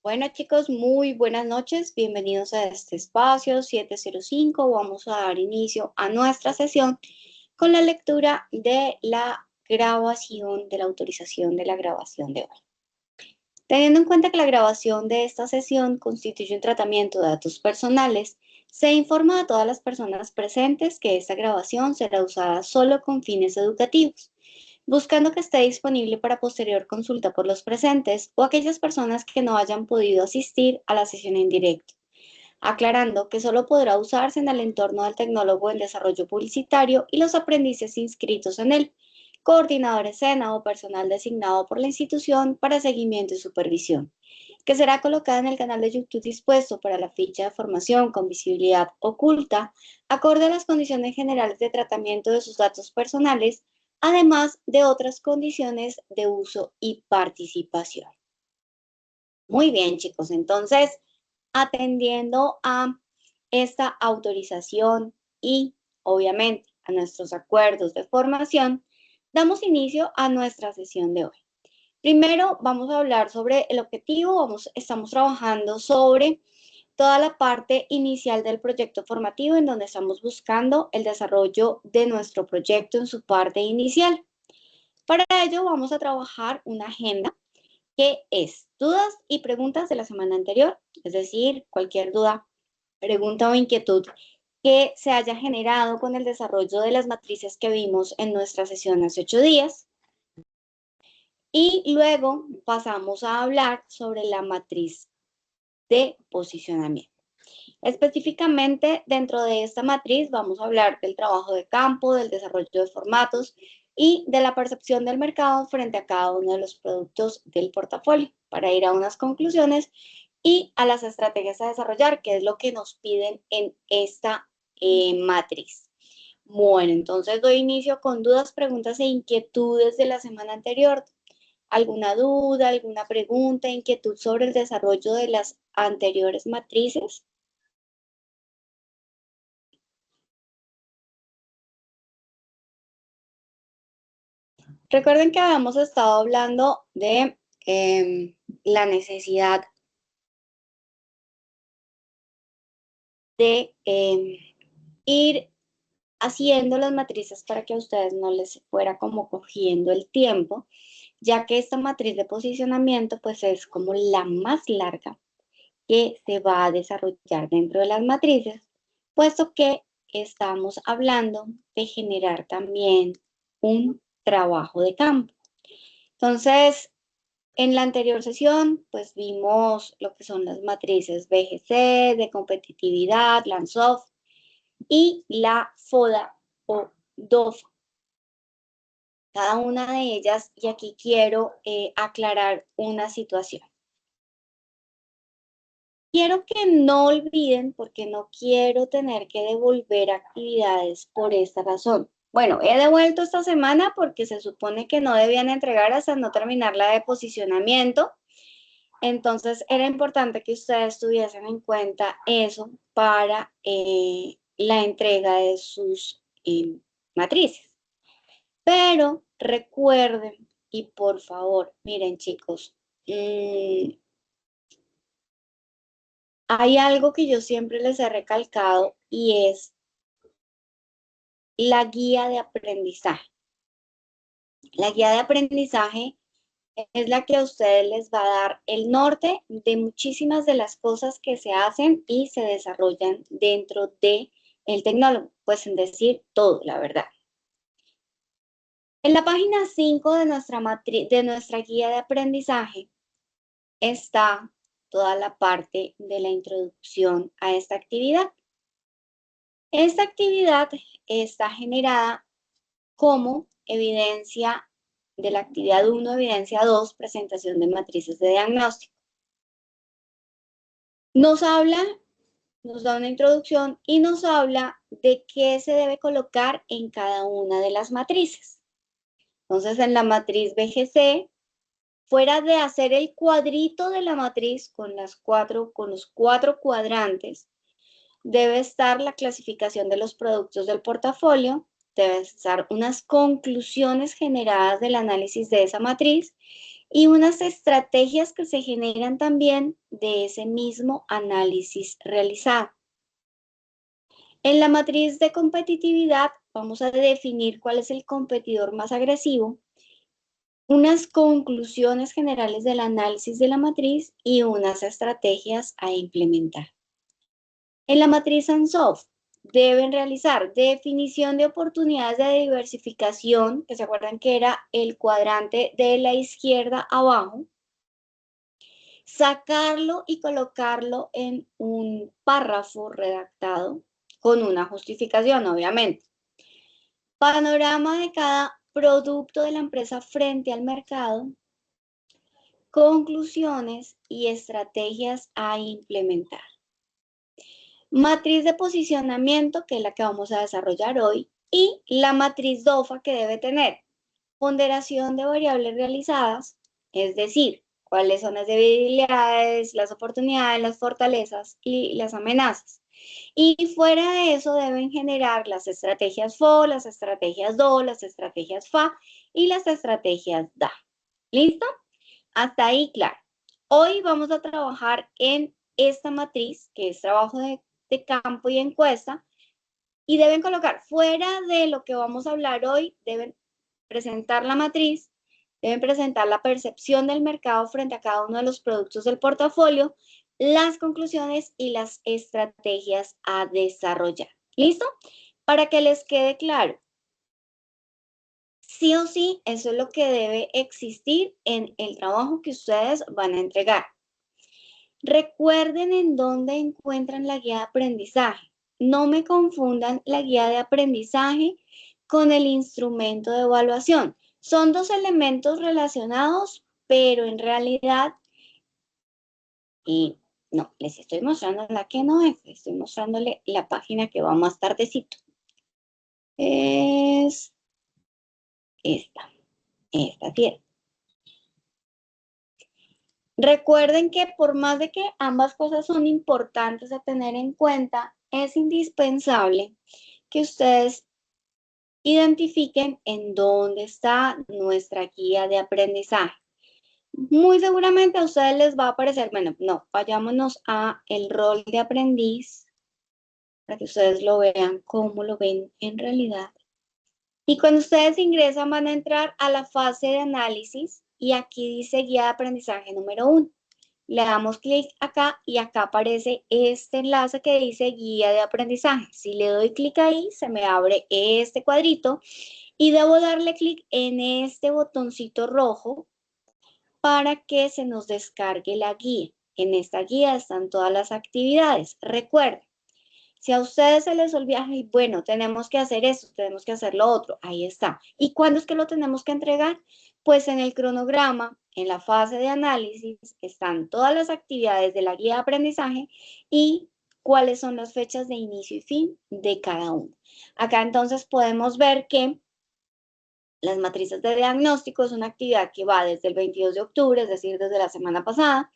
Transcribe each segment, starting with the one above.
Bueno chicos, muy buenas noches, bienvenidos a este espacio 705. Vamos a dar inicio a nuestra sesión con la lectura de la grabación, de la autorización de la grabación de hoy. Teniendo en cuenta que la grabación de esta sesión constituye un tratamiento de datos personales, se informa a todas las personas presentes que esta grabación será usada solo con fines educativos, buscando que esté disponible para posterior consulta por los presentes o aquellas personas que no hayan podido asistir a la sesión en directo, aclarando que solo podrá usarse en el entorno del tecnólogo en desarrollo publicitario y los aprendices inscritos en él, coordinador escena o personal designado por la institución para seguimiento y supervisión, que será colocada en el canal de YouTube dispuesto para la ficha de formación con visibilidad oculta, acorde a las condiciones generales de tratamiento de sus datos personales, además de otras condiciones de uso y participación. Muy bien, chicos, entonces, atendiendo a esta autorización y, obviamente, a nuestros acuerdos de formación, damos inicio a nuestra sesión de hoy. Primero, vamos a hablar sobre el objetivo. Estamos trabajando sobre toda la parte inicial del proyecto formativo, en donde estamos buscando el desarrollo de nuestro proyecto en su parte inicial. Para ello, vamos a trabajar una agenda que es dudas y preguntas de la semana anterior, es decir, cualquier duda, pregunta o inquietud que se haya generado con el desarrollo de las matrices que vimos en nuestra sesión hace 8 días. Y luego pasamos a hablar sobre la matriz de posicionamiento. Específicamente, dentro de esta matriz vamos a hablar del trabajo de campo, del desarrollo de formatos y de la percepción del mercado frente a cada uno de los productos del portafolio, para ir a unas conclusiones y a las estrategias a desarrollar, que es lo que nos piden en esta matriz. Bueno, entonces doy inicio con dudas, preguntas e inquietudes de la semana anterior. ¿Alguna duda, alguna pregunta, inquietud sobre el desarrollo de las anteriores matrices? Recuerden que habíamos estado hablando de la necesidad de ir haciendo las matrices para que a ustedes no les fuera como cogiendo el tiempo, ya que esta matriz de posicionamiento pues es como la más larga que se va a desarrollar dentro de las matrices, puesto que estamos hablando de generar también un trabajo de campo. Entonces, en la anterior sesión, pues vimos lo que son las matrices BGC, de competitividad, LANSOFT y la FODA o DOFA. Cada una de ellas, y aquí quiero aclarar una situación. Quiero que no olviden, porque no quiero tener que devolver actividades por esta razón. Bueno, he devuelto esta semana porque se supone que no debían entregar hasta no terminar la de posicionamiento. Entonces, era importante que ustedes tuviesen en cuenta eso para la entrega de sus matrices. Pero recuerden, y por favor, miren chicos, hay algo que yo siempre les he recalcado y es la guía de aprendizaje. La guía de aprendizaje es la que a ustedes les va a dar el norte de muchísimas de las cosas que se hacen y se desarrollan dentro de el tecnólogo, pues en decir todo, la verdad. En la página 5 de nuestra guía de aprendizaje está toda la parte de la introducción a esta actividad. Esta actividad está generada como evidencia de la actividad 1, evidencia 2, presentación de matrices de diagnóstico. Nos da una introducción y nos habla de qué se debe colocar en cada una de las matrices. Entonces, en la matriz BGC, fuera de hacer el cuadrito de la matriz con los 4 cuadrantes, debe estar la clasificación de los productos del portafolio, debe estar unas conclusiones generadas del análisis de esa matriz y unas estrategias que se generan también de ese mismo análisis realizado. En la matriz de competitividad vamos a definir cuál es el competidor más agresivo, unas conclusiones generales del análisis de la matriz y unas estrategias a implementar. En la matriz ANSOF deben realizar definición de oportunidades de diversificación, que se acuerdan que era el cuadrante de la izquierda abajo, sacarlo y colocarlo en un párrafo redactado con una justificación, obviamente. Panorama de cada producto de la empresa frente al mercado, conclusiones y estrategias a implementar. Matriz de posicionamiento, que es la que vamos a desarrollar hoy, y la matriz DOFA, que debe tener ponderación de variables realizadas, es decir, cuáles son las debilidades, las oportunidades, las fortalezas y las amenazas. Y fuera de eso deben generar las estrategias FO, las estrategias DO, las estrategias FA y las estrategias DA. ¿Listo? Hasta ahí, claro. Hoy vamos a trabajar en esta matriz, que es trabajo de campo y encuesta, y deben colocar fuera de lo que vamos a hablar hoy, deben presentar la matriz, deben presentar la percepción del mercado frente a cada uno de los productos del portafolio, las conclusiones y las estrategias a desarrollar. ¿Listo? Para que les quede claro. Sí o sí, eso es lo que debe existir en el trabajo que ustedes van a entregar. Recuerden en dónde encuentran la guía de aprendizaje. No me confundan la guía de aprendizaje con el instrumento de evaluación. Son dos elementos relacionados, pero en realidad, no, les estoy mostrando la que no es, estoy mostrándole la página que va más tardecito. Es esta tierra. Recuerden que por más de que ambas cosas son importantes a tener en cuenta, es indispensable que ustedes identifiquen en dónde está nuestra guía de aprendizaje. Muy seguramente a ustedes les va a aparecer, bueno, no, vayámonos a el rol de aprendiz para que ustedes lo vean cómo lo ven en realidad. Y cuando ustedes ingresan van a entrar a la fase de análisis y aquí dice guía de aprendizaje número 1. Le damos clic acá y acá aparece este enlace que dice guía de aprendizaje. Si le doy clic ahí, se me abre este cuadrito y debo darle clic en este botoncito rojo para que se nos descargue la guía. En esta guía están todas las actividades. Recuerden, si a ustedes se les olvida, y bueno, tenemos que hacer esto, tenemos que hacer lo otro, ahí está. ¿Y cuándo es que lo tenemos que entregar? Pues en el cronograma, en la fase de análisis, están todas las actividades de la guía de aprendizaje y cuáles son las fechas de inicio y fin de cada uno. Acá entonces podemos ver que las matrices de diagnóstico es una actividad que va desde el 22 de octubre, es decir, desde la semana pasada,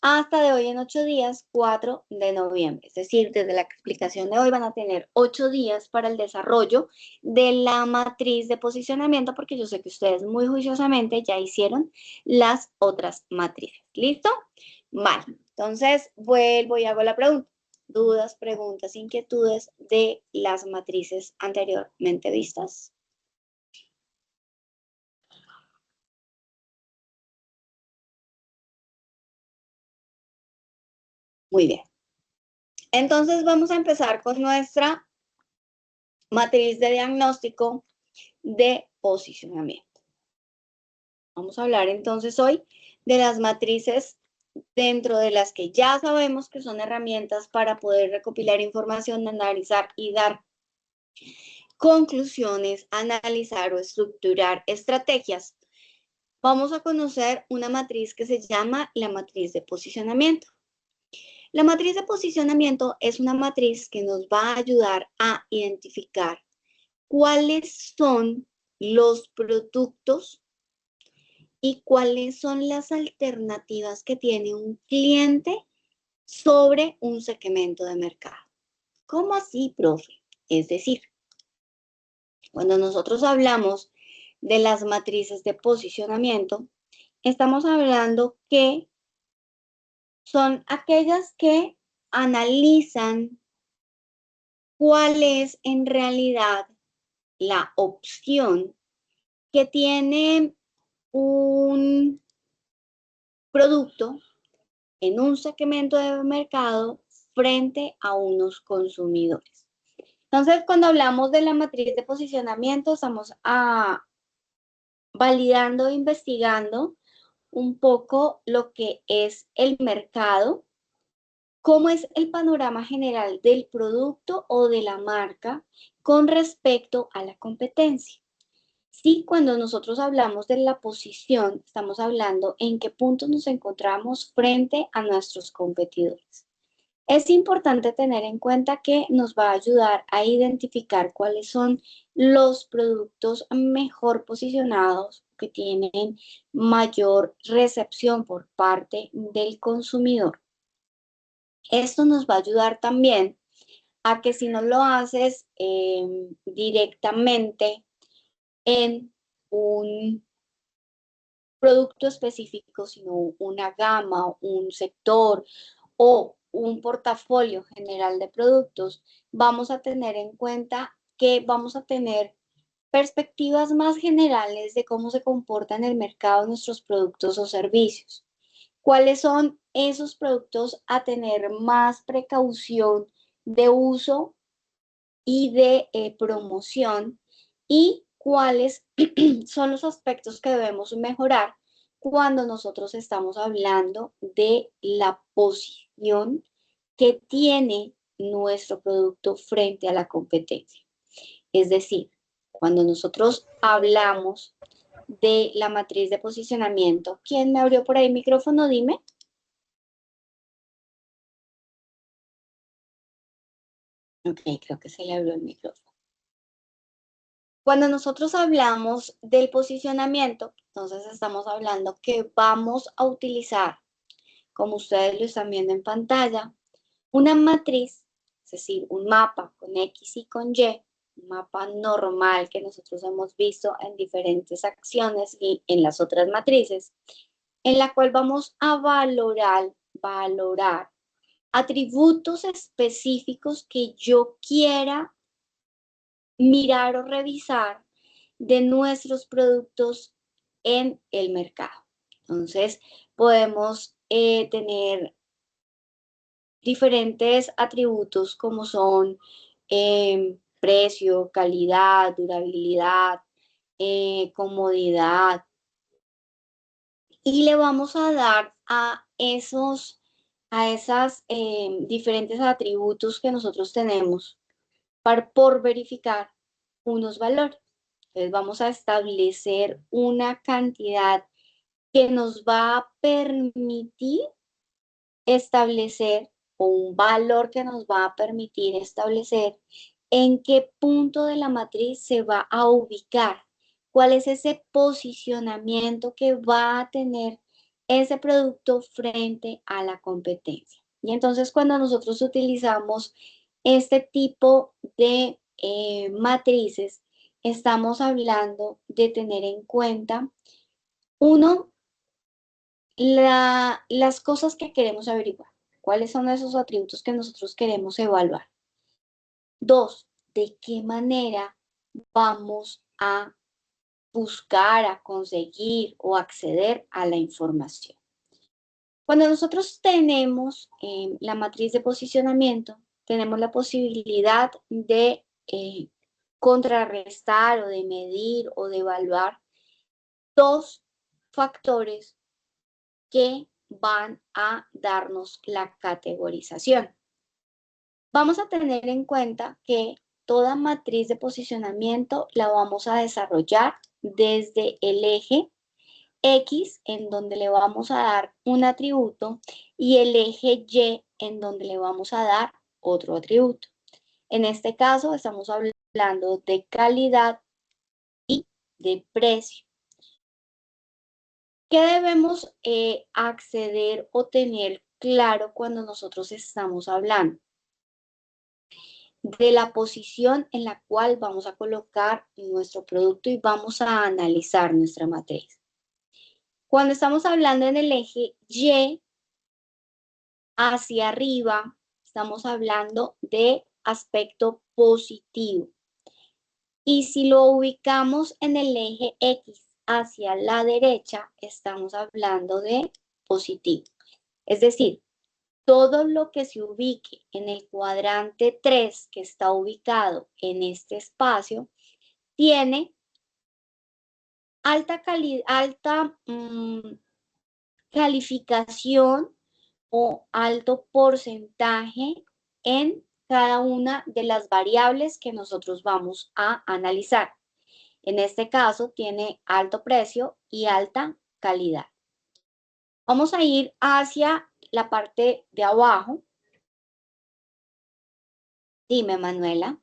hasta de hoy en 8 días, 4 de noviembre. Es decir, desde la explicación de hoy van a tener 8 días para el desarrollo de la matriz de posicionamiento, porque yo sé que ustedes muy juiciosamente ya hicieron las otras matrices. ¿Listo? Vale, entonces vuelvo y hago la pregunta. ¿Dudas, preguntas, inquietudes de las matrices anteriormente vistas? Muy bien. Entonces vamos a empezar con nuestra matriz de diagnóstico de posicionamiento. Vamos a hablar entonces hoy de las matrices dentro de las que ya sabemos que son herramientas para poder recopilar información, analizar y dar conclusiones, analizar o estructurar estrategias. Vamos a conocer una matriz que se llama la matriz de posicionamiento. La matriz de posicionamiento es una matriz que nos va a ayudar a identificar cuáles son los productos y cuáles son las alternativas que tiene un cliente sobre un segmento de mercado. ¿Cómo así, profe? Es decir, cuando nosotros hablamos de las matrices de posicionamiento, estamos hablando que son aquellas que analizan cuál es en realidad la opción que tiene un producto en un segmento de mercado frente a unos consumidores. Entonces, cuando hablamos de la matriz de posicionamiento, estamos validando e investigando un poco lo que es el mercado, cómo es el panorama general del producto o de la marca con respecto a la competencia. Sí, cuando nosotros hablamos de la posición, estamos hablando en qué puntos nos encontramos frente a nuestros competidores. Es importante tener en cuenta que nos va a ayudar a identificar cuáles son los productos mejor posicionados que tienen mayor recepción por parte del consumidor. Esto nos va a ayudar también a que si no lo haces directamente en un producto específico, sino una gama, un sector o un portafolio general de productos, vamos a tener en cuenta que vamos a tener perspectivas más generales de cómo se comporta en el mercado nuestros productos o servicios. ¿Cuáles son esos productos a tener más precaución de uso y de promoción? ¿Y cuáles son los aspectos que debemos mejorar cuando nosotros estamos hablando de la posición que tiene nuestro producto frente a la competencia? Es decir, cuando nosotros hablamos de la matriz de posicionamiento, ¿quién me abrió por ahí el micrófono? Dime. Ok, creo que se le abrió el micrófono. Cuando nosotros hablamos del posicionamiento, entonces estamos hablando que vamos a utilizar, como ustedes lo están viendo en pantalla, una matriz, es decir, un mapa con X y con Y, un mapa normal que nosotros hemos visto en diferentes acciones y en las otras matrices, en la cual vamos a valorar atributos específicos que yo quiera mirar o revisar de nuestros productos en el mercado. Entonces, podemos tener diferentes atributos como son precio, calidad, durabilidad, comodidad, y le vamos a dar a esas diferentes atributos que nosotros tenemos por verificar unos valores. Entonces vamos a establecer una cantidad que nos va a permitir establecer o un valor que nos va a permitir establecer en qué punto de la matriz se va a ubicar, cuál es ese posicionamiento que va a tener ese producto frente a la competencia. Y entonces cuando nosotros utilizamos este tipo de matrices, estamos hablando de tener en cuenta, uno, las cosas que queremos averiguar, cuáles son esos atributos que nosotros queremos evaluar. Dos, de qué manera vamos a buscar, a conseguir o acceder a la información. Cuando nosotros tenemos la matriz de posicionamiento, tenemos la posibilidad de contrarrestar o de medir o de evaluar dos factores que van a darnos la categorización. Vamos a tener en cuenta que toda matriz de posicionamiento la vamos a desarrollar desde el eje X, en donde le vamos a dar un atributo, y el eje Y, en donde le vamos a dar otro atributo. En este caso, estamos hablando de calidad y de precio. ¿Qué debemos acceder o tener claro cuando nosotros estamos hablando? De la posición en la cual vamos a colocar nuestro producto y vamos a analizar nuestra matriz. Cuando estamos hablando en el eje Y hacia arriba, estamos hablando de aspecto positivo. Y si lo ubicamos en el eje X hacia la derecha, estamos hablando de positivo. Es decir, todo lo que se ubique en el cuadrante 3, que está ubicado en este espacio, tiene alta calificación o alto porcentaje en cada una de las variables que nosotros vamos a analizar. En este caso tiene alto precio y alta calidad. Vamos a ir hacia la parte de abajo. Dime, Manuela.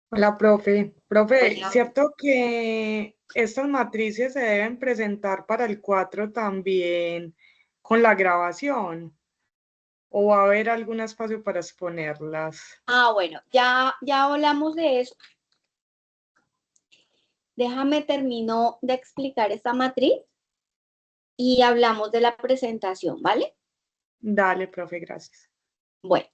Hola, profe. Profe, Hola. ¿cierto que estas matrices se deben presentar para el 4 también con la grabación? ¿O va a haber algún espacio para exponerlas? Bueno, ya hablamos de eso. Déjame termino de explicar esta matriz y hablamos de la presentación, ¿vale? Dale, profe, gracias. Bueno,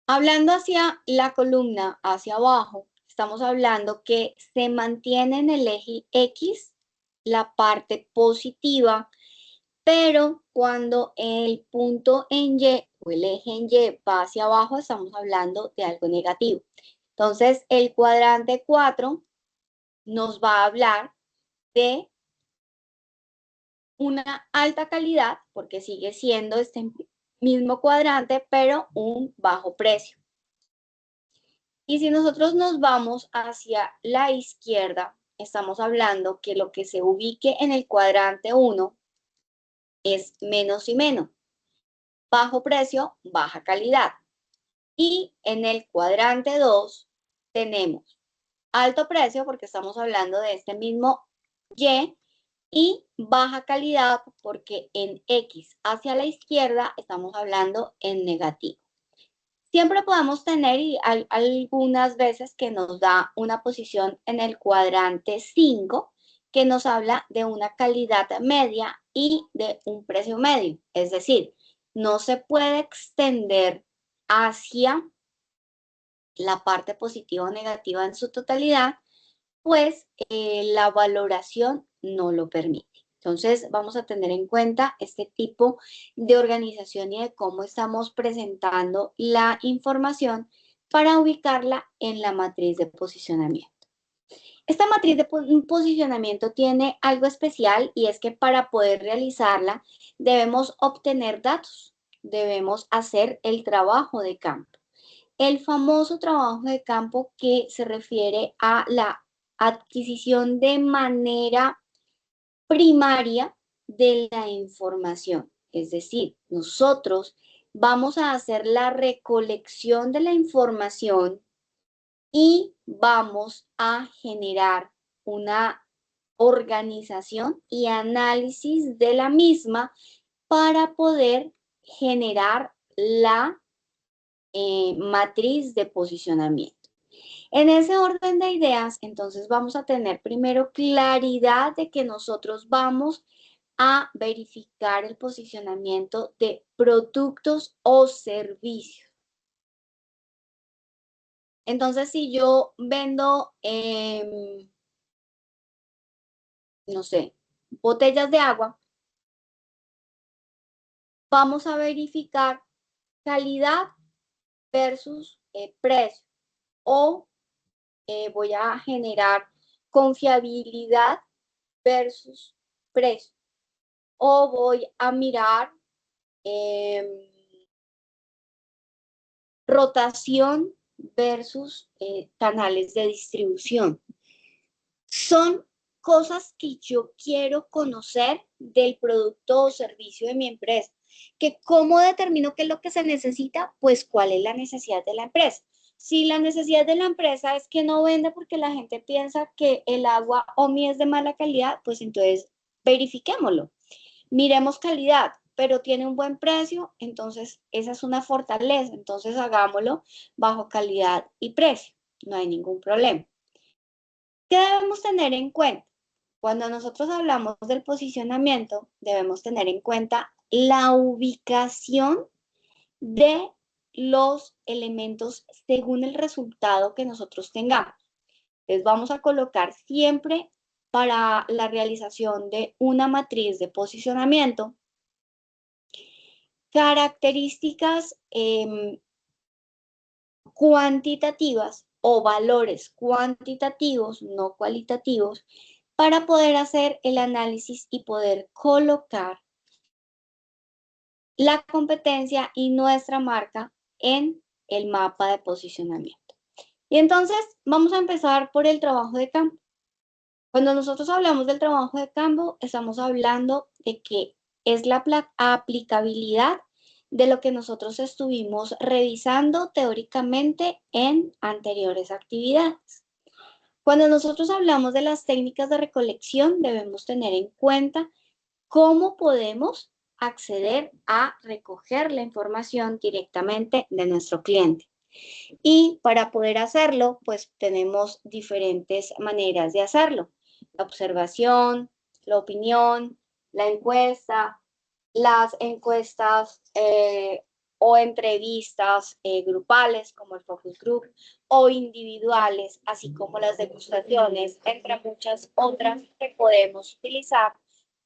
hablando hacia la columna, hacia abajo, estamos hablando que se mantiene en el eje X la parte positiva, pero cuando el punto en Y o el eje en Y va hacia abajo, estamos hablando de algo negativo. Entonces, el cuadrante 4 nos va a hablar de una alta calidad, porque sigue siendo este mismo cuadrante, pero un bajo precio. Y si nosotros nos vamos hacia la izquierda, estamos hablando que lo que se ubique en el cuadrante 1 es menos y menos. Bajo precio, baja calidad. Y en el cuadrante 2 tenemos alto precio, porque estamos hablando de este mismo y baja calidad, porque en X hacia la izquierda estamos hablando en negativo. Siempre podemos tener y hay algunas veces que nos da una posición en el cuadrante 5 que nos habla de una calidad media y de un precio medio. Es decir, no se puede extender hacia la parte positiva o negativa en su totalidad, pues la valoración no lo permite. Entonces, vamos a tener en cuenta este tipo de organización y de cómo estamos presentando la información para ubicarla en la matriz de posicionamiento. Esta matriz de posicionamiento tiene algo especial y es que para poder realizarla debemos obtener datos, debemos hacer el trabajo de campo. El famoso trabajo de campo que se refiere a la adquisición de manera primaria de la información. Es decir, nosotros vamos a hacer la recolección de la información y vamos a generar una organización y análisis de la misma para poder generar la matriz de posicionamiento. En ese orden de ideas, entonces vamos a tener primero claridad de que nosotros vamos a verificar el posicionamiento de productos o servicios. Entonces, si yo vendo, no sé, botellas de agua, vamos a verificar calidad versus precio o voy a generar confiabilidad versus precio. O voy a mirar rotación versus canales de distribución. Son cosas que yo quiero conocer del producto o servicio de mi empresa. Que ¿cómo determino qué es lo que se necesita? Pues cuál es la necesidad de la empresa. Si la necesidad de la empresa es que no vende porque la gente piensa que el agua OMI es de mala calidad, pues entonces verifiquémoslo. Miremos calidad, pero tiene un buen precio, entonces esa es una fortaleza, entonces hagámoslo bajo calidad y precio, no hay ningún problema. ¿Qué debemos tener en cuenta? Cuando nosotros hablamos del posicionamiento, debemos tener en cuenta la ubicación de los elementos según el resultado que nosotros tengamos. Entonces vamos a colocar siempre para la realización de una matriz de posicionamiento características cuantitativas o valores cuantitativos, no cualitativos, para poder hacer el análisis y poder colocar la competencia y nuestra marca en el mapa de posicionamiento. Y entonces vamos a empezar por el trabajo de campo. Cuando nosotros hablamos del trabajo de campo, estamos hablando de que es la aplicabilidad de lo que nosotros estuvimos revisando teóricamente en anteriores actividades. Cuando nosotros hablamos de las técnicas de recolección, debemos tener en cuenta cómo podemos acceder a recoger la información directamente de nuestro cliente. Y para poder hacerlo, pues tenemos diferentes maneras de hacerlo. La observación, la opinión, la encuesta, las encuestas o entrevistas grupales como el focus group o individuales, así como las degustaciones, entre muchas otras que podemos utilizar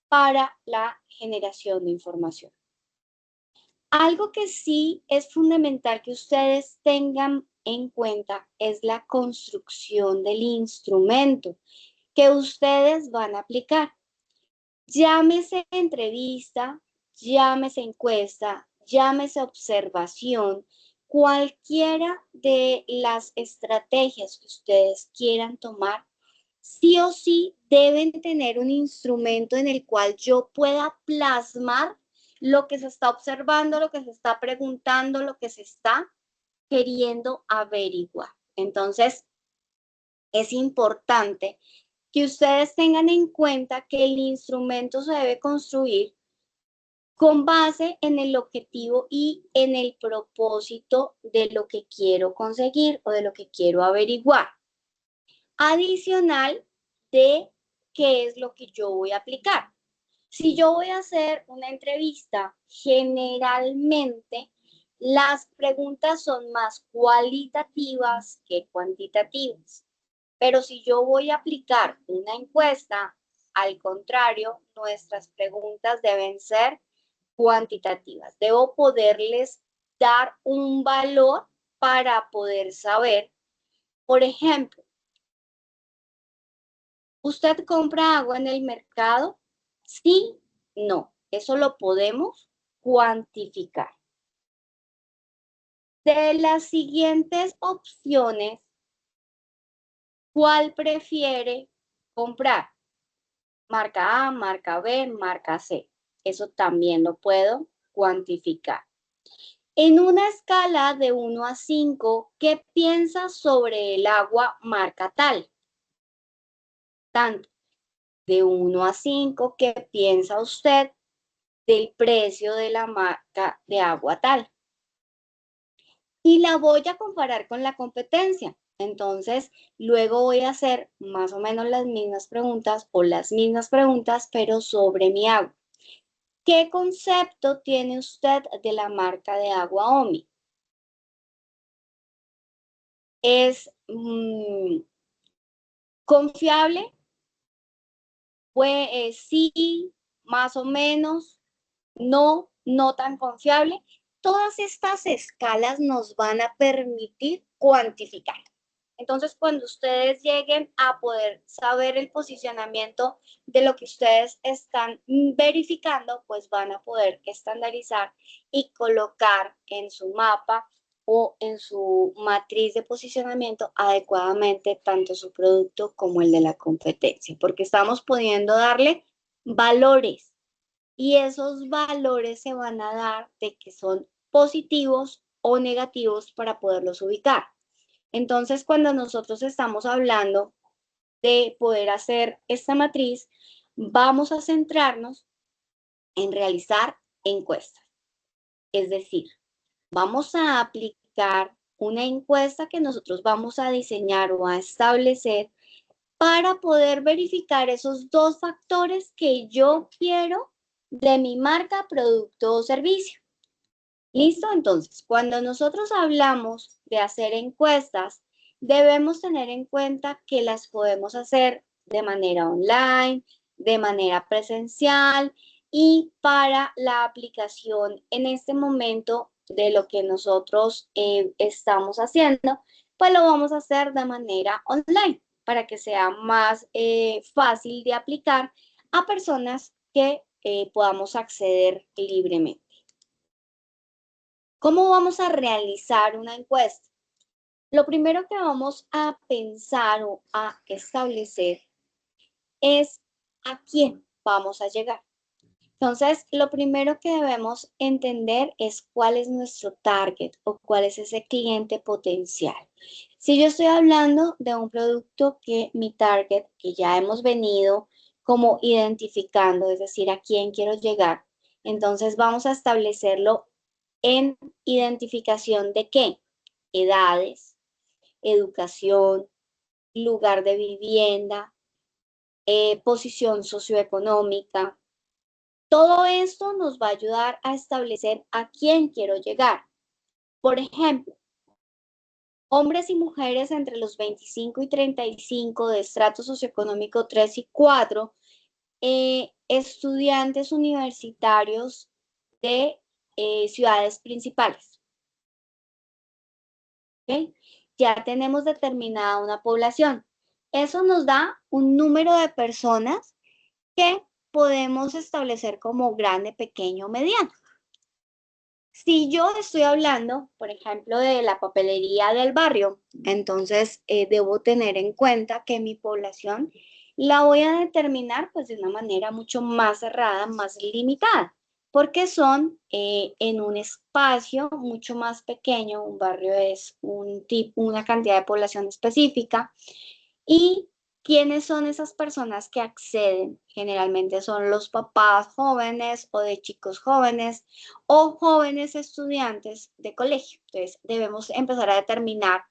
para la generación de información. Algo que sí es fundamental que ustedes tengan en cuenta es la construcción del instrumento que ustedes van a aplicar. Llámese entrevista, llámese encuesta, llámese observación, cualquiera de las estrategias que ustedes quieran tomar, sí o sí deben tener un instrumento en el cual yo pueda plasmar lo que se está observando, lo que se está preguntando, lo que se está queriendo averiguar. Entonces, es importante que ustedes tengan en cuenta que el instrumento se debe construir con base en el objetivo y en el propósito de lo que quiero conseguir o de lo que quiero averiguar. Adicional de qué es lo que yo voy a aplicar. Si yo voy a hacer una entrevista, generalmente las preguntas son más cualitativas que cuantitativas. Pero si yo voy a aplicar una encuesta, al contrario, nuestras preguntas deben ser cuantitativas. Debo poderles dar un valor para poder saber, por ejemplo, ¿usted compra agua en el mercado? Sí, no. Eso lo podemos cuantificar. De las siguientes opciones, ¿cuál prefiere comprar? Marca A, marca B, marca C. Eso también lo puedo cuantificar. En una escala de 1 a 5, ¿qué piensa sobre el agua marca tal? Tanto. De 1 a 5, ¿qué piensa usted del precio de la marca de agua tal? Y la voy a comparar con la competencia. Entonces, luego voy a hacer más o menos las mismas preguntas o las mismas preguntas, pero sobre mi agua. ¿Qué concepto tiene usted de la marca de agua Omi? ¿Es confiable? Pues sí, más o menos, no, no tan confiable. Todas estas escalas nos van a permitir cuantificar. Entonces, cuando ustedes lleguen a poder saber el posicionamiento de lo que ustedes están verificando, pues van a poder estandarizar y colocar en su mapa o en su matriz de posicionamiento adecuadamente tanto su producto como el de la competencia, porque estamos pudiendo darle valores y esos valores se van a dar de que son positivos o negativos para poderlos ubicar. Entonces, cuando nosotros estamos hablando de poder hacer esta matriz, vamos a centrarnos en realizar encuestas. Es decir, vamos a aplicar una encuesta que nosotros vamos a diseñar o a establecer para poder verificar esos dos factores que yo quiero de mi marca, producto o servicio. ¿Listo? Entonces, cuando nosotros hablamos de hacer encuestas, debemos tener en cuenta que las podemos hacer de manera online, de manera presencial y para la aplicación en este momento de lo que nosotros estamos haciendo, pues lo vamos a hacer de manera online para que sea más fácil de aplicar a personas que podamos acceder libremente. ¿Cómo vamos a realizar una encuesta? Lo primero que vamos a pensar o a establecer es a quién vamos a llegar. Entonces, lo primero que debemos entender es cuál es nuestro target o cuál es ese cliente potencial. Si yo estoy hablando de un producto que mi target, que ya hemos venido como identificando, es decir, a quién quiero llegar, entonces vamos a establecerlo en identificación de qué, edades, educación, lugar de vivienda, posición socioeconómica. Todo esto nos va a ayudar a establecer a quién quiero llegar. Por ejemplo, hombres y mujeres entre los 25 y 35 de estrato socioeconómico 3 y 4, estudiantes universitarios de ciudades principales. ¿Okay? Ya tenemos determinada una población. Eso nos da un número de personas que podemos establecer como grande, pequeño, mediano. Si yo estoy hablando, por ejemplo, de la papelería del barrio, entonces debo tener en cuenta que mi población la voy a determinar pues de una manera mucho más cerrada, más limitada, porque son en un espacio mucho más pequeño, un barrio es una cantidad de población específica. ¿Y quiénes son esas personas que acceden? Generalmente son los papás jóvenes o de chicos jóvenes o jóvenes estudiantes de colegio. Entonces, debemos empezar a determinar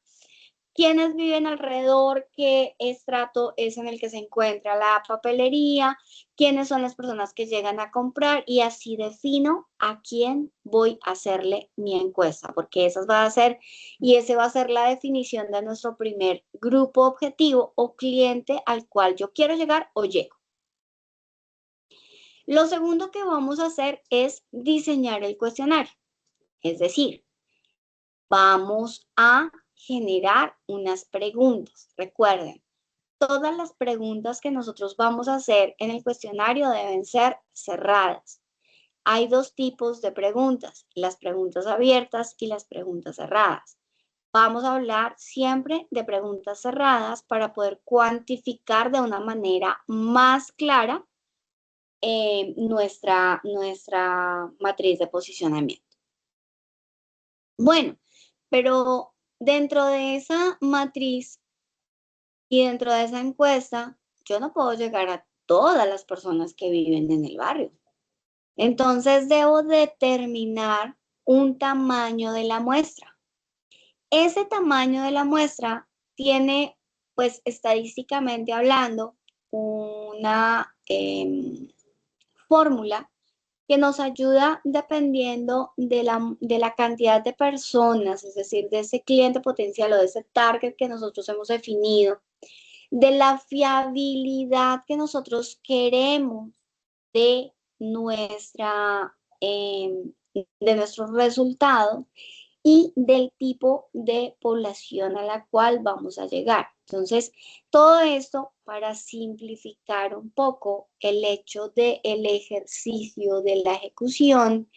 quiénes viven alrededor, qué estrato es en el que se encuentra la papelería, quiénes son las personas que llegan a comprar y así defino a quién voy a hacerle mi encuesta, porque esa va a ser y ese va a ser la definición de nuestro primer grupo objetivo o cliente al cual yo quiero llegar o llego. Lo segundo que vamos a hacer es diseñar el cuestionario, es decir, vamos a generar unas preguntas. Recuerden, todas las preguntas que nosotros vamos a hacer en el cuestionario deben ser cerradas. Hay dos tipos de preguntas, las preguntas abiertas y las preguntas cerradas. Vamos a hablar siempre de preguntas cerradas para poder cuantificar de una manera más clara nuestra matriz de posicionamiento. Bueno, pero dentro de esa matriz y dentro de esa encuesta, yo no puedo llegar a todas las personas que viven en el barrio. Entonces, debo determinar un tamaño de la muestra. Ese tamaño de la muestra tiene, pues, estadísticamente hablando, una fórmula que nos ayuda dependiendo de la cantidad de personas, es decir, de ese cliente potencial o de ese target que nosotros hemos definido, de la fiabilidad que nosotros queremos de de nuestros resultados y del tipo de población a la cual vamos a llegar. Entonces, todo esto para simplificar un poco el hecho del ejercicio de la ejecución,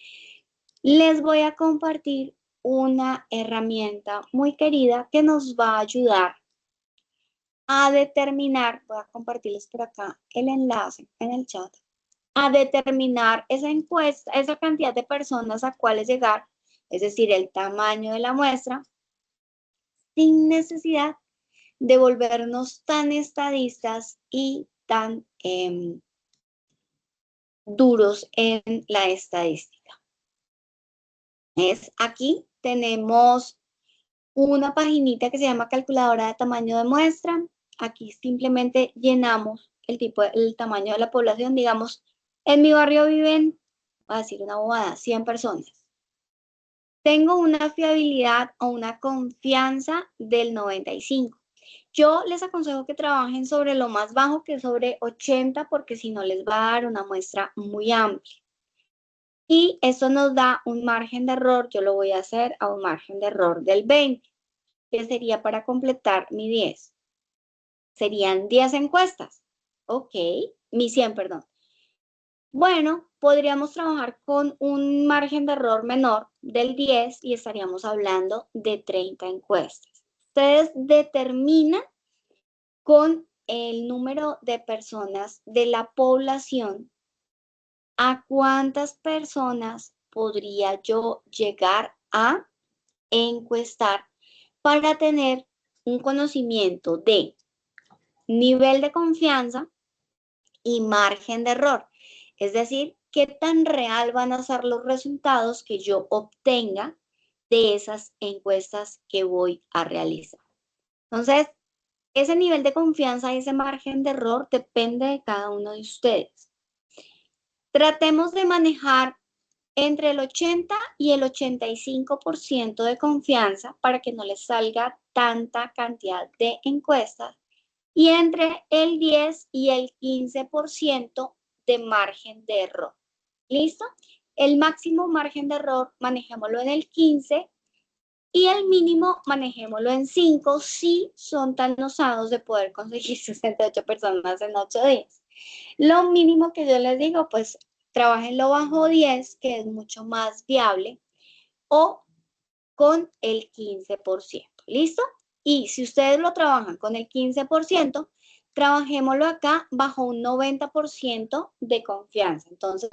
les voy a compartir una herramienta muy querida que nos va a ayudar a determinar, voy a compartirles por acá el enlace en el chat, a determinar esa encuesta, esa cantidad de personas a cuáles llegar, es decir, el tamaño de la muestra, sin necesidad de volvernos tan estadistas y tan duros en la estadística. Aquí tenemos una paginita que se llama calculadora de tamaño de muestra. aquí simplemente llenamos el tamaño de la población. Digamos, en mi barrio viven, voy a decir una bobada, 100 personas. Tengo una fiabilidad o una confianza del 95. Yo les aconsejo que trabajen sobre lo más bajo, que es sobre 80, porque si no les va a dar una muestra muy amplia. Y eso nos da un margen de error, yo lo voy a hacer a un margen de error del 20, que sería para completar mi 10. Serían 10 encuestas. Ok, mi 100, perdón. Bueno, podríamos trabajar con un margen de error menor del 10 y estaríamos hablando de 30 encuestas. Ustedes determinan con el número de personas de la población a cuántas personas podría yo llegar a encuestar para tener un conocimiento de nivel de confianza y margen de error. Es decir, qué tan real van a ser los resultados que yo obtenga de esas encuestas que voy a realizar. Entonces, ese nivel de confianza y ese margen de error depende de cada uno de ustedes. Tratemos de manejar entre el 80 y el 85% de confianza para que no les salga tanta cantidad de encuestas y entre el 10 y el 15% de margen de error. ¿Listo? El máximo margen de error manejémoslo en el 15 y el mínimo manejémoslo en 5 si son tan osados de poder conseguir 68 personas en 8 días. Lo mínimo que yo les digo, pues trabajenlo bajo 10, que es mucho más viable, o con el 15%. ¿Listo? Y si ustedes lo trabajan con el 15%, trabajémoslo acá bajo un 90% de confianza. Entonces,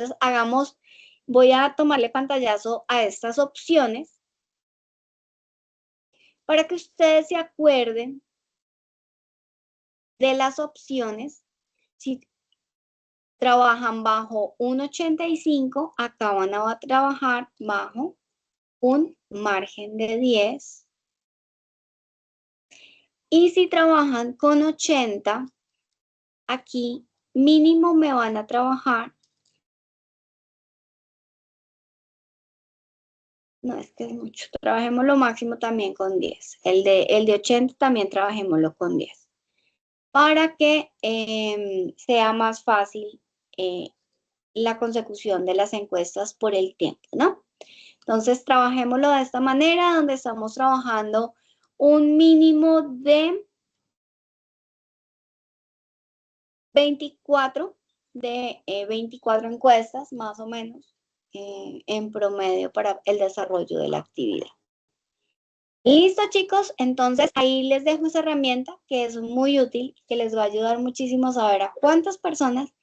voy a tomarle pantallazo a estas opciones para que ustedes se acuerden de las opciones. Si trabajan bajo un 85, acá van a trabajar bajo un margen de 10. Y si trabajan con 80, aquí mínimo me van a trabajar. No, es que es mucho. Trabajemos lo máximo también con 10. El de 80 también trabajémoslo con 10. Para que sea más fácil la consecución de las encuestas por el tiempo, ¿no? Entonces, trabajémoslo de esta manera, donde estamos trabajando un mínimo de 24 encuestas, más o menos, en promedio para el desarrollo de la actividad. Listo, chicos, entonces ahí les dejo esa herramienta que es muy útil, que les va a ayudar muchísimo a saber a cuántas personas.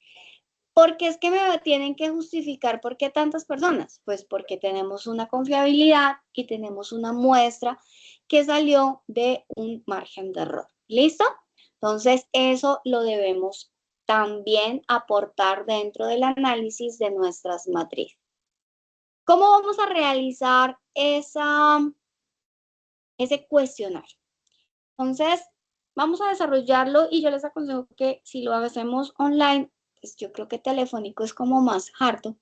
Porque es que me tienen que justificar por qué tantas personas. Pues porque tenemos una confiabilidad y tenemos una muestra que salió de un margen de error. ¿Listo? Entonces, eso lo debemos también aportar dentro del análisis de nuestras matrices. ¿Cómo vamos a realizar ese cuestionario? Entonces, vamos a desarrollarlo y yo les aconsejo que si lo hacemos online, pues yo creo que telefónico es como más harto,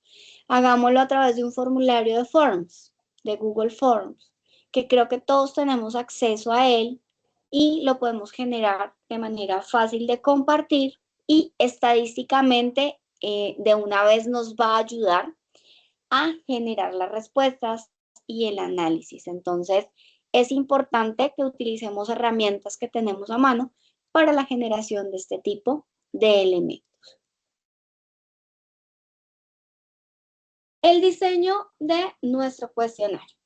hagámoslo a través de un formulario de Forms, de Google Forms, que creo que todos tenemos acceso a él y lo podemos generar de manera fácil de compartir y estadísticamente de una vez nos va a ayudar a generar las respuestas y el análisis. Entonces, es importante que utilicemos herramientas que tenemos a mano para la generación de este tipo de elementos. El diseño de nuestro cuestionario.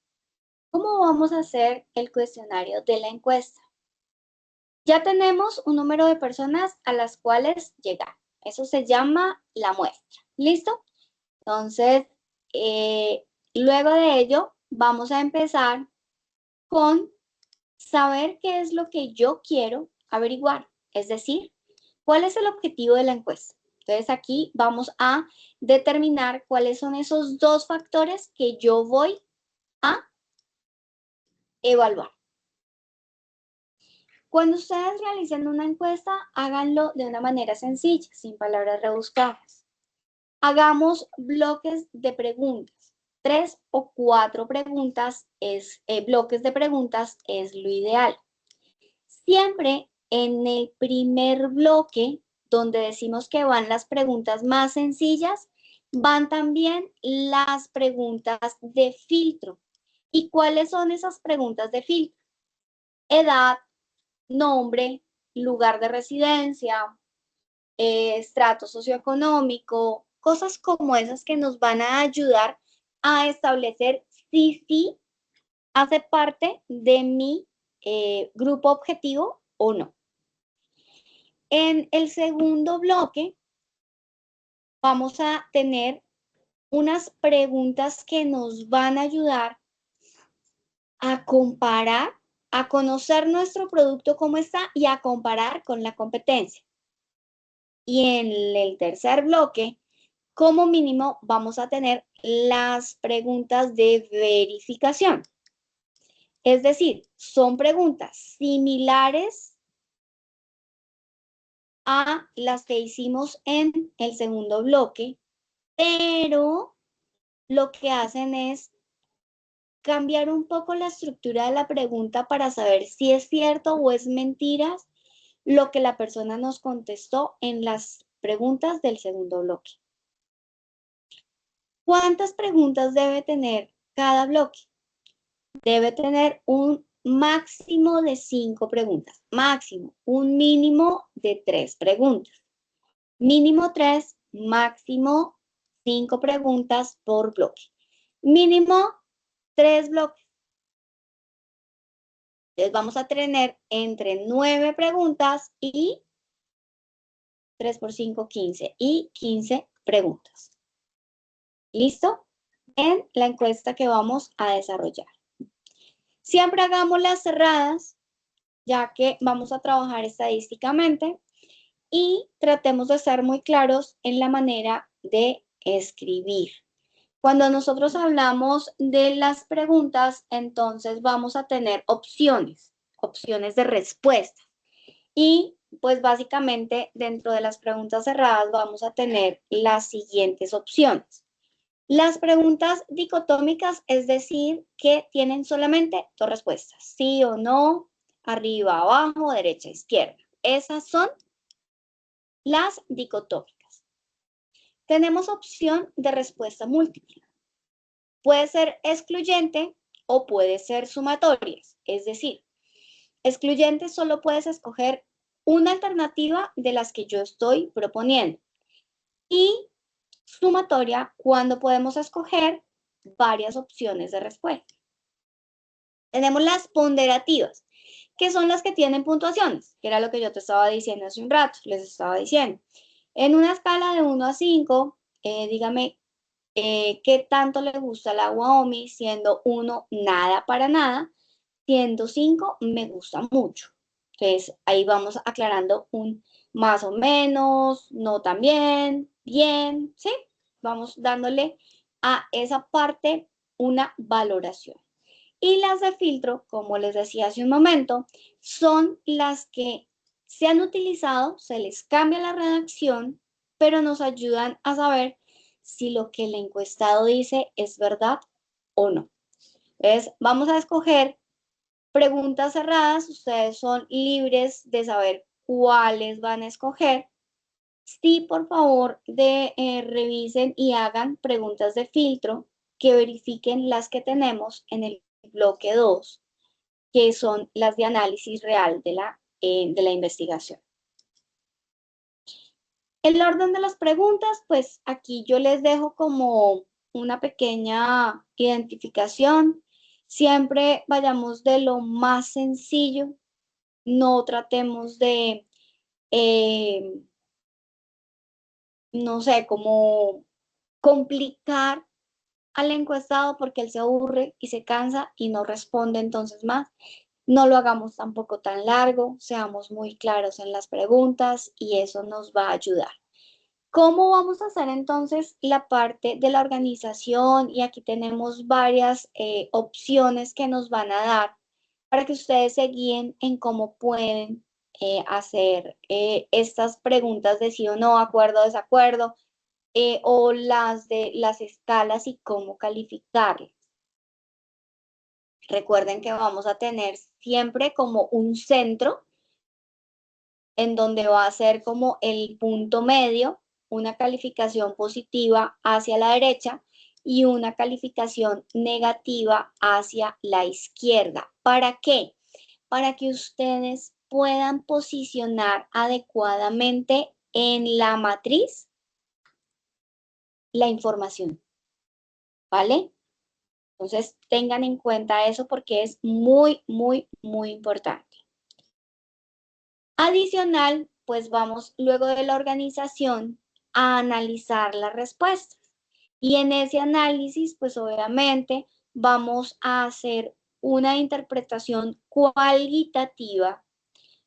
¿Cómo vamos a hacer el cuestionario de la encuesta? Ya tenemos un número de personas a las cuales llegar. Eso se llama la muestra. ¿Listo? Entonces, luego de ello, vamos a empezar con saber qué es lo que yo quiero averiguar. Es decir, ¿cuál es el objetivo de la encuesta? Entonces, aquí vamos a determinar cuáles son esos dos factores que yo voy a evaluar. Cuando ustedes realicen una encuesta, háganlo de una manera sencilla, sin palabras rebuscadas. Hagamos bloques de preguntas. 3 o 4 preguntas bloques de preguntas es lo ideal. Siempre en el primer bloque, donde decimos que van las preguntas más sencillas, van también las preguntas de filtro. ¿Y cuáles son esas preguntas de filtro? Edad, nombre, lugar de residencia, estrato socioeconómico, cosas como esas que nos van a ayudar a establecer si sí hace parte de mi grupo objetivo o no. En el segundo bloque vamos a tener unas preguntas que nos van a ayudar a comparar, a conocer nuestro producto cómo está y a comparar con la competencia. Y en el tercer bloque, como mínimo, vamos a tener las preguntas de verificación. Es decir, son preguntas similares a las que hicimos en el segundo bloque, pero lo que hacen es cambiar un poco la estructura de la pregunta para saber si es cierto o es mentira lo que la persona nos contestó en las preguntas del segundo bloque. ¿Cuántas preguntas debe tener cada bloque? Debe tener un máximo de 5 preguntas, máximo, un mínimo de 3 preguntas. Mínimo 3, máximo 5 preguntas por bloque. Mínimo 3 bloques. Entonces vamos a tener entre 9 preguntas y 3 por 5, 15 y 15 preguntas. ¿Listo? En la encuesta que vamos a desarrollar. Siempre hagamos las cerradas, ya que vamos a trabajar estadísticamente y tratemos de ser muy claros en la manera de escribir. Cuando nosotros hablamos de las preguntas, entonces vamos a tener opciones de respuesta. Y pues básicamente dentro de las preguntas cerradas vamos a tener las siguientes opciones. Las preguntas dicotómicas, es decir, que tienen solamente 2 respuestas, sí o no, arriba, abajo, derecha, izquierda. Esas son las dicotómicas. Tenemos opción de respuesta múltiple. Puede ser excluyente o puede ser sumatorias, es decir, excluyente solo puedes escoger una alternativa de las que yo estoy proponiendo. Y sumatoria cuando podemos escoger varias opciones de respuesta. Tenemos las ponderativas, que son las que tienen puntuaciones, que era lo que yo te estaba diciendo hace un rato, les estaba diciendo. En una escala de 1 a 5, dígame qué tanto le gusta el agua OMI, siendo 1 nada para nada, siendo 5 me gusta mucho. Entonces ahí vamos aclarando un más o menos, no tan bien, bien, ¿sí? Vamos dándole a esa parte una valoración. Y las de filtro, como les decía hace un momento, son las que se han utilizado, se les cambia la redacción, pero nos ayudan a saber si lo que el encuestado dice es verdad o no. Entonces, vamos a escoger preguntas cerradas. Ustedes son libres de saber cuáles van a escoger. Sí, por favor, revisen y hagan preguntas de filtro que verifiquen las que tenemos en el bloque 2, que son las de análisis real de la investigación. El orden de las preguntas, pues aquí yo les dejo como una pequeña identificación. Siempre vayamos de lo más sencillo, no tratemos de, no sé, como complicar al encuestado porque él se aburre y se cansa y no responde entonces más. No lo hagamos tampoco tan largo, seamos muy claros en las preguntas y eso nos va a ayudar. ¿Cómo vamos a hacer entonces la parte de la organización? Y aquí tenemos varias opciones que nos van a dar para que ustedes se guíen en cómo pueden hacer estas preguntas de sí o no, acuerdo, desacuerdo, o las de las escalas y cómo calificarlas. Recuerden que vamos a tener siempre como un centro en donde va a ser como el punto medio, una calificación positiva hacia la derecha y una calificación negativa hacia la izquierda. ¿Para qué? Para que ustedes puedan posicionar adecuadamente en la matriz la información, ¿vale? Entonces tengan en cuenta eso porque es muy, muy, muy importante. Adicional, pues vamos luego de la organización a analizar las respuestas. Y en ese análisis, pues obviamente vamos a hacer una interpretación cualitativa,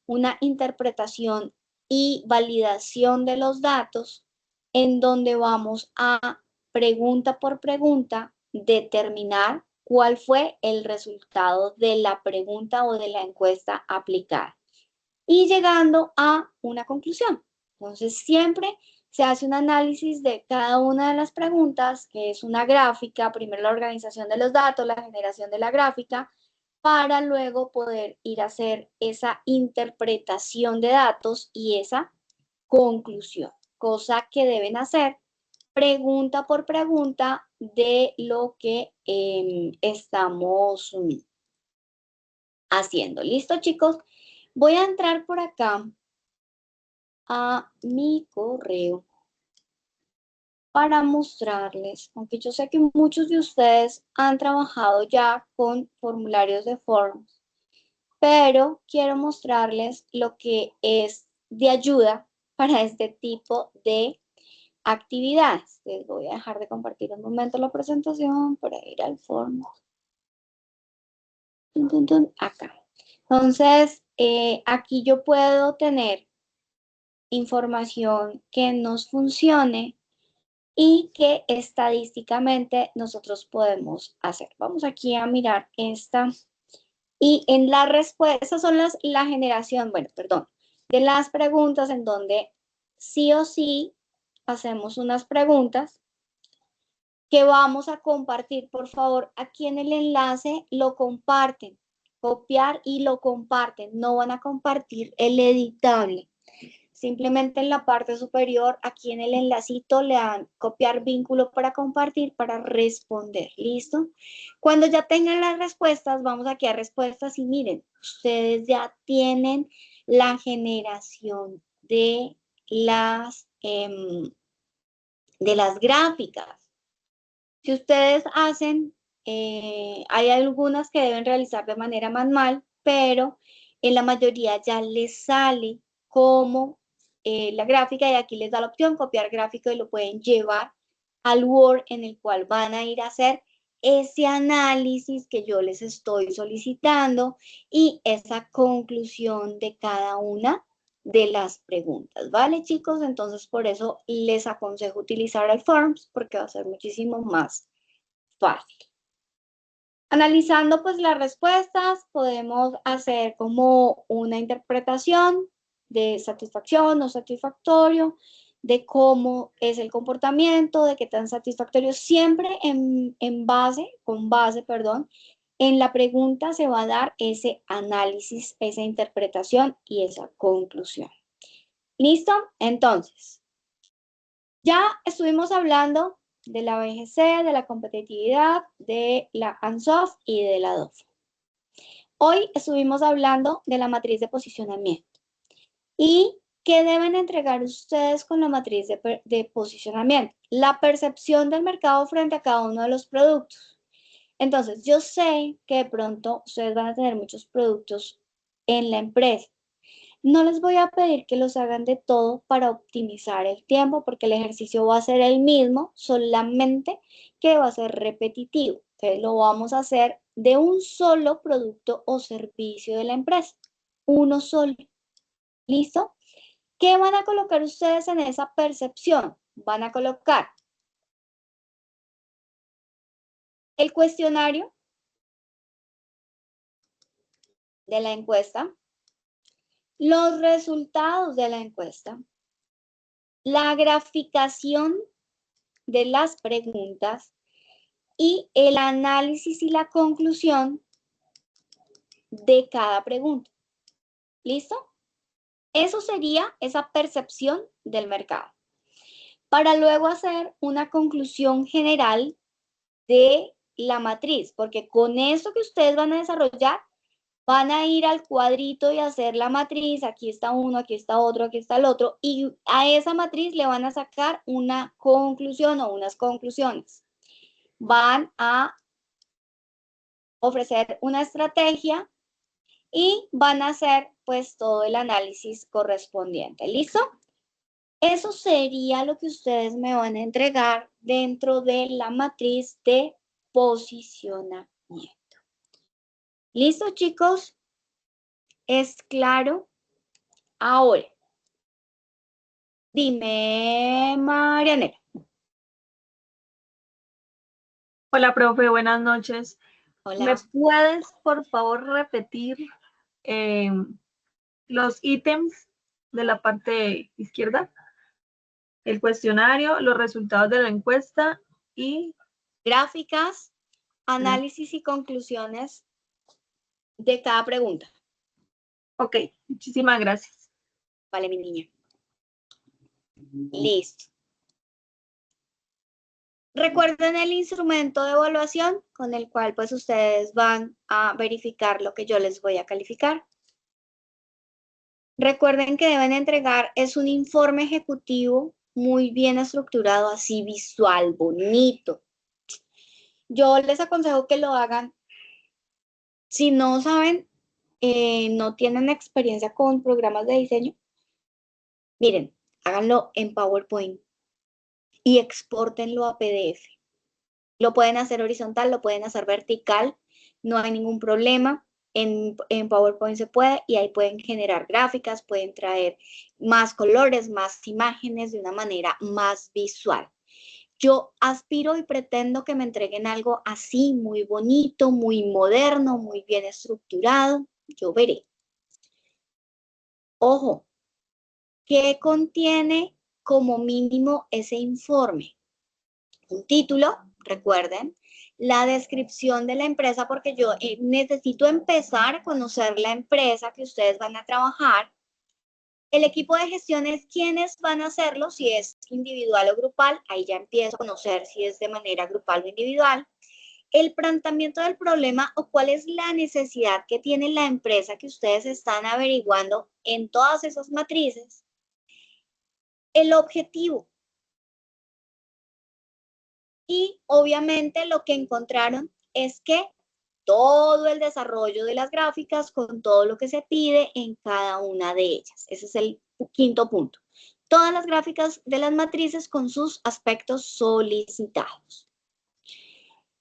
una interpretación y validación de los datos, en donde vamos a, pregunta por pregunta, determinar cuál fue el resultado de la pregunta o de la encuesta aplicada y llegando a una conclusión. Entonces, siempre se hace un análisis de cada una de las preguntas, que es una gráfica, primero la organización de los datos, la generación de la gráfica, para luego poder ir a hacer esa interpretación de datos y esa conclusión, cosa que deben hacer pregunta por pregunta de lo que estamos haciendo. ¿Listo, chicos? Voy a entrar por acá a mi correo para mostrarles, aunque yo sé que muchos de ustedes han trabajado ya con formularios de forms, pero quiero mostrarles lo que es de ayuda para este tipo de actividades. Les voy a dejar de compartir un momento la presentación para ir al form. Acá. Entonces, aquí yo puedo tener información que nos funcione y que estadísticamente nosotros podemos hacer. Vamos aquí a mirar esta. Y en la respuesta, esas son la generación, bueno, perdón, de las preguntas en donde sí o sí hacemos unas preguntas que vamos a compartir. Por favor, aquí en el enlace lo comparten, copiar y lo comparten. No van a compartir el editable. Simplemente en la parte superior, aquí en el enlacito, le dan copiar vínculo para compartir, para responder. ¿Listo? Cuando ya tengan las respuestas, vamos aquí a respuestas y miren, ustedes ya tienen la generación de las gráficas. Si ustedes hacen, hay algunas que deben realizar de manera manual, pero en la mayoría ya les sale como la gráfica y aquí les da la opción copiar gráfico y lo pueden llevar al Word en el cual van a ir a hacer ese análisis que yo les estoy solicitando y esa conclusión de cada una de las preguntas, ¿vale, chicos? Entonces, por eso les aconsejo utilizar el Forms porque va a ser muchísimo más fácil. Analizando pues las respuestas, podemos hacer como una interpretación de satisfacción o satisfactorio, de cómo es el comportamiento, de qué tan satisfactorio, siempre con base, perdón, en la pregunta se va a dar ese análisis, esa interpretación y esa conclusión. ¿Listo? Entonces, ya estuvimos hablando de la BGC, de la competitividad, de la ANSOF y de la DOF. Hoy estuvimos hablando de la matriz de posicionamiento. ¿Y qué deben entregar ustedes con la matriz de posicionamiento? La percepción del mercado frente a cada uno de los productos. Entonces, yo sé que de pronto ustedes van a tener muchos productos en la empresa. No les voy a pedir que los hagan de todo para optimizar el tiempo, porque el ejercicio va a ser el mismo, solamente que va a ser repetitivo. Entonces, lo vamos a hacer de un solo producto o servicio de la empresa. Uno solo. ¿Listo? ¿Qué van a colocar ustedes en esa percepción? Van a colocar el cuestionario, de la encuesta, los resultados de la encuesta, la graficación de las preguntas y el análisis y la conclusión de cada pregunta. ¿Listo? Eso sería esa percepción del mercado. Para luego hacer una conclusión general de la matriz, porque con esto que ustedes van a desarrollar, van a ir al cuadrito y hacer la matriz, aquí está uno, aquí está otro, aquí está el otro, y a esa matriz le van a sacar una conclusión o unas conclusiones. Van a ofrecer una estrategia y van a hacer pues todo el análisis correspondiente. ¿Listo? Eso sería lo que ustedes me van a entregar dentro de la matriz de posicionamiento. ¿Listo, chicos? ¿Es claro? Ahora, dime, Marianela. Hola, profe, buenas noches. Hola. ¿Me puedes, por favor, repetir los ítems de la parte izquierda? El cuestionario, los resultados de la encuesta y... Gráficas, análisis y conclusiones de cada pregunta. Ok, muchísimas gracias. Vale, mi niña. Listo. Recuerden el instrumento de evaluación con el cual pues ustedes van a verificar lo que yo les voy a calificar. Recuerden que deben entregar, es un informe ejecutivo muy bien estructurado, así visual, bonito. Yo les aconsejo que lo hagan. Si no saben, no tienen experiencia con programas de diseño, miren, háganlo en PowerPoint y expórtenlo a PDF. Lo pueden hacer horizontal, lo pueden hacer vertical, no hay ningún problema. En PowerPoint se puede y ahí pueden generar gráficas, pueden traer más colores, más imágenes de una manera más visual. Yo aspiro y pretendo que me entreguen algo así, muy bonito, muy moderno, muy bien estructurado. Yo veré. Ojo, ¿qué contiene como mínimo ese informe? Un título, recuerden, la descripción de la empresa, porque yo necesito empezar a conocer la empresa que ustedes van a trabajar. El equipo de gestión es quiénes van a hacerlo, si es individual o grupal, ahí ya empiezo a conocer si es de manera grupal o individual. El planteamiento del problema o cuál es la necesidad que tiene la empresa que ustedes están averiguando en todas esas matrices. El objetivo. Y obviamente lo que encontraron es que todo el desarrollo de las gráficas con todo lo que se pide en cada una de ellas. Ese es el quinto punto. Todas las gráficas de las matrices con sus aspectos solicitados.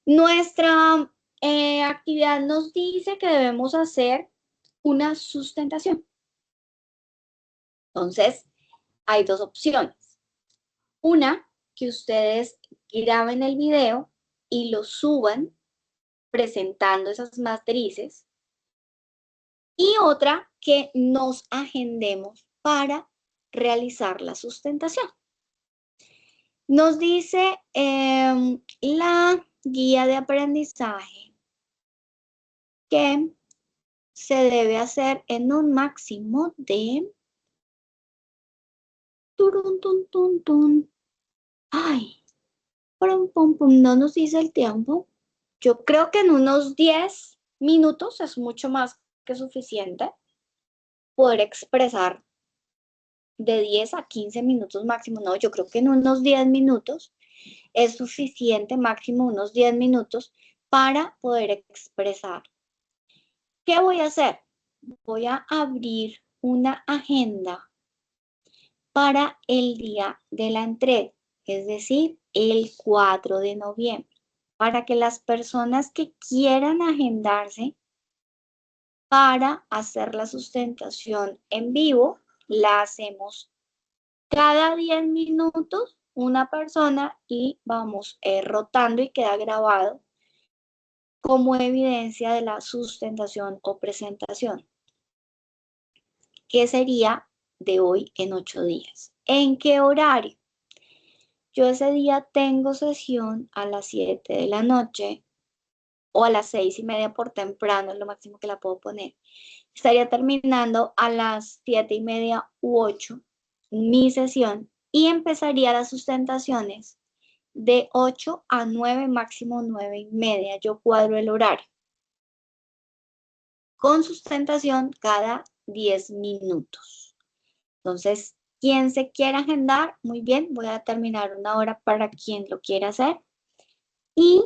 Nuestra actividad nos dice que debemos hacer una sustentación. Entonces, hay dos opciones. Una, que ustedes graben el video y lo suban presentando esas matrices. Y otra, que nos agendemos para realizar la sustentación. Nos dice la guía de aprendizaje que se debe hacer en un máximo de... Ay, no nos dice el tiempo. Yo creo que en unos 10 minutos es mucho más que suficiente poder expresar de 10 a 15 minutos máximo. No, yo creo que en unos 10 minutos es suficiente, máximo unos 10 minutos para poder expresar. ¿Qué voy a hacer? Voy a abrir una agenda para el día de la entrega, es decir, el 4 de noviembre, para que las personas que quieran agendarse para hacer la sustentación en vivo, la hacemos cada 10 minutos una persona y vamos rotando y queda grabado como evidencia de la sustentación o presentación, que sería de hoy en 8 días. ¿En qué horario? Yo ese día tengo sesión a las 7 de la noche o a las 6:30 por temprano, es lo máximo que la puedo poner. Estaría terminando a las 7:30 u 8 mi sesión y empezaría las sustentaciones de 8 a 9, máximo 9:30. Yo cuadro el horario. Con sustentación cada 10 minutos. Entonces, quien se quiera agendar, muy bien, voy a determinar una hora para quien lo quiera hacer. Y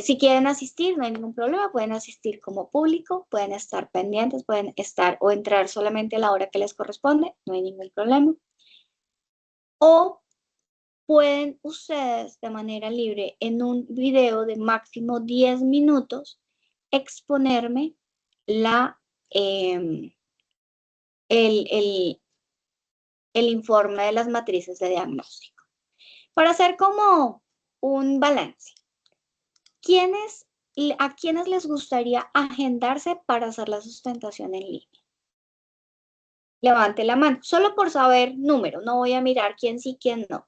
si quieren asistir, no hay ningún problema, pueden asistir como público, pueden estar pendientes, pueden estar o entrar solamente a la hora que les corresponde, no hay ningún problema. O pueden ustedes de manera libre en un video de máximo 10 minutos exponerme el informe de las matrices de diagnóstico. Para hacer como un balance, ¿a quiénes les gustaría agendarse para hacer la sustentación en línea? Levante la mano, solo por saber número, no voy a mirar quién sí, quién no.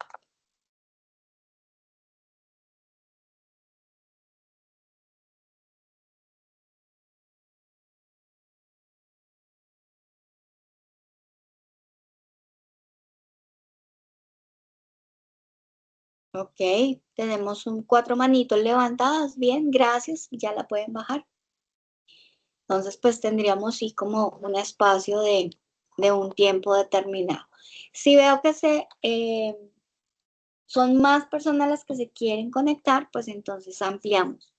Ok, tenemos 4 manitos levantadas, bien, gracias, ya la pueden bajar. Entonces, pues tendríamos sí como un espacio de un tiempo determinado. Si veo que son más personas las que se quieren conectar, pues entonces ampliamos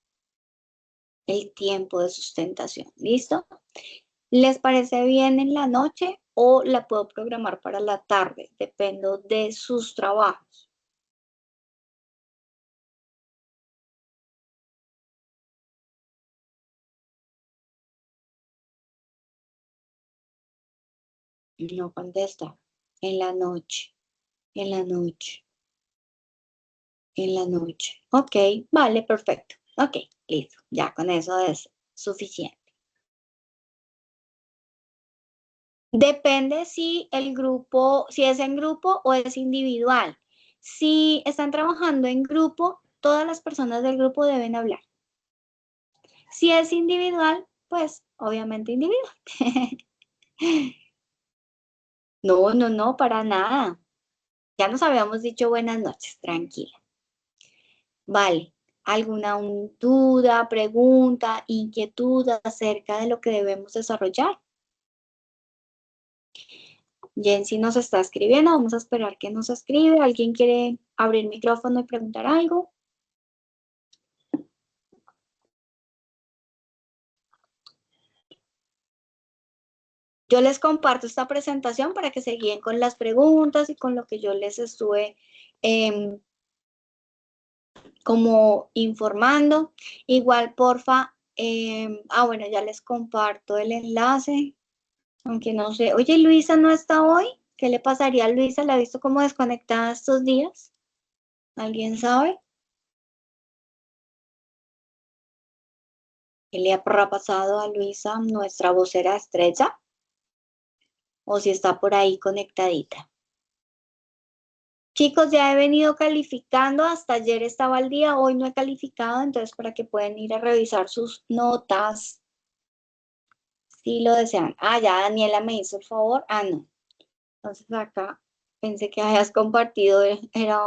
el tiempo de sustentación. ¿Listo? ¿Les parece bien en la noche o la puedo programar para la tarde? Dependo de sus trabajos. No contesta. En la noche, en la noche, en la noche. Ok, vale, perfecto. Ok, listo. Ya con eso es suficiente. Depende si si es en grupo o es individual. Si están trabajando en grupo, todas las personas del grupo deben hablar. Si es individual, pues obviamente individual. No, no, no, para nada. Ya nos habíamos dicho buenas noches, tranquila. Vale. ¿Alguna duda, pregunta, inquietud acerca de lo que debemos desarrollar? Jensi nos está escribiendo, vamos a esperar que nos escribe. ¿Alguien quiere abrir el micrófono y preguntar algo? Yo les comparto esta presentación para que se guíen con las preguntas y con lo que yo les estuve como informando. Igual, porfa, bueno, ya les comparto el enlace, aunque no sé. Oye, Luisa no está hoy. ¿Qué le pasaría a Luisa? ¿La he visto como desconectada estos días? ¿Alguien sabe? ¿Qué le habrá pasado a Luisa, nuestra vocera estrella? O si está por ahí conectadita. Chicos, ya he venido calificando, hasta ayer estaba al día, hoy no he calificado, entonces para que puedan ir a revisar sus notas, si lo desean. Ah, ya Daniela me hizo el favor, no. Entonces acá pensé que habías compartido, era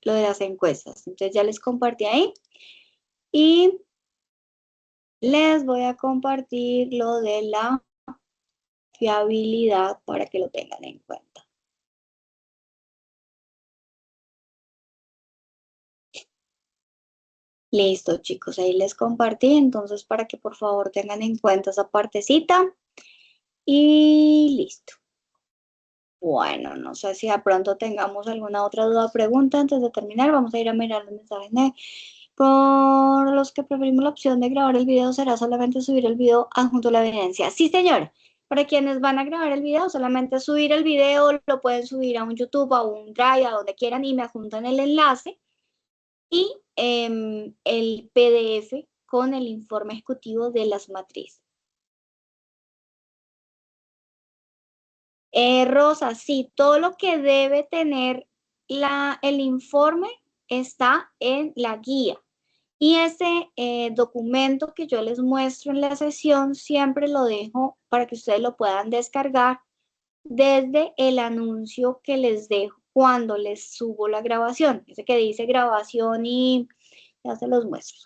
lo de las encuestas, entonces ya les compartí ahí. Y les voy a compartir lo de la fiabilidad para que lo tengan en cuenta. Listo, chicos, ahí les compartí, entonces para que por favor tengan en cuenta esa partecita. Y listo. Bueno, no sé si de pronto tengamos alguna otra duda o pregunta antes de terminar. Vamos a ir a mirar los mensajes. Por los que preferimos la opción de grabar el video, será solamente subir el video adjunto a la evidencia. Sí, señor. Para quienes van a grabar el video, solamente subir el video, lo pueden subir a un YouTube, a un Drive, a donde quieran y me adjuntan el enlace. Y el PDF con el informe ejecutivo de las matrices. Rosa, sí, todo lo que debe tener el informe está en la guía. Y ese documento que yo les muestro en la sesión siempre lo dejo para que ustedes lo puedan descargar desde el anuncio que les dejo cuando les subo la grabación. Ese que dice grabación y ya se los muestro.